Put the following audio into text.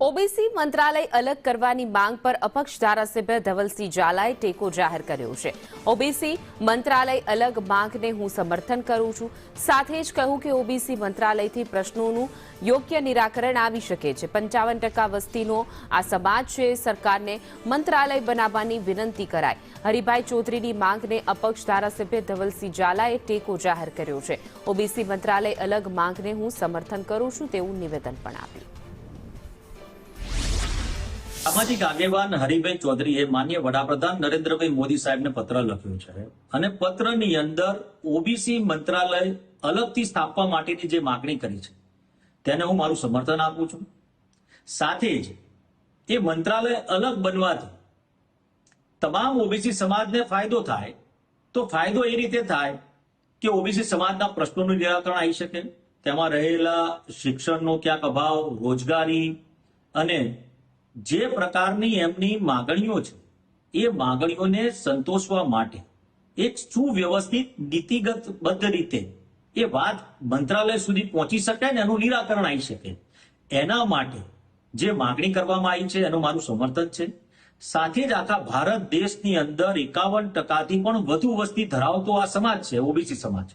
OBC મંત્રાલય અલગ કરવાની માંગ પર અપક્ષ ધારાસભ્ય ધવલસિંહ ઝાલાએ ટેકો જાહેર કર્યો છે। ઓબીસી મંત્રાલય અલગ માંગને હું સમર્થન કરું છું। સાથે જ કહ્યું કે ઓબીસી મંત્રાલયથી પ્રશ્નોનું યોગ્ય નિરાકરણ આવી શકે છે। 55% વસ્તીનો આ સમાજ છે। સરકારને મંત્રાલય બનાવવાની વિનંતી કરાય। હરિભાઈ ચૌધરીની માંગને અપક્ષ ધારાસભ્ય ધવલસિંહ ઝાલાએ ટેકો જાહેર કર્યો છે। ઓબીસી મંત્રાલય અલગ માંગને હું સમર્થન કરું છું તેવું નિવેદન પણ આપ્યું। સામાજિક આગેવાન હરિભાઈ ચૌધરીએ માનનીય વડાપ્રધાન નરેન્દ્રભાઈ મોદી સાહેબને પત્ર લખ્યો છે અને પત્રની અંદર ઓબીસી મંત્રાલય અલગથી સ્થાપવા માટેની જે માંગણી કરી છે તેને હું મારું સમર્થન આપું છું। સાથે જ એ મંત્રાલય અલગ બનવાથી તમામ ઓબીસી સમાજને ફાયદો થાય તો ફાયદો એ રીતે થાય કે ઓબીસી સમાજના પ્રશ્નોનું નિરાકરણ આવી શકે। તેમાં રહેલા શિક્ષણનો ક્યાંક અભાવ, રોજગારી અને જે પ્રકારની એમની માંગણીઓ છે એ માંગણીઓને સંતોષવા માટે એક સુવ્યવસ્થિત નીતિગતબદ્ધ રીતે એ વાત મંત્રાલય સુધી પહોંચી શકે ને એનું નિરાકરણ આવી શકે, એના માટે જે માંગણી કરવામાં આવી છે એનું મારું સમર્થન છે। સાથે જ આખા ભારત દેશની અંદર 51%થી પણ વધુ વસ્તી ધરાવતો આ સમાજ છે, ઓબીસી સમાજ।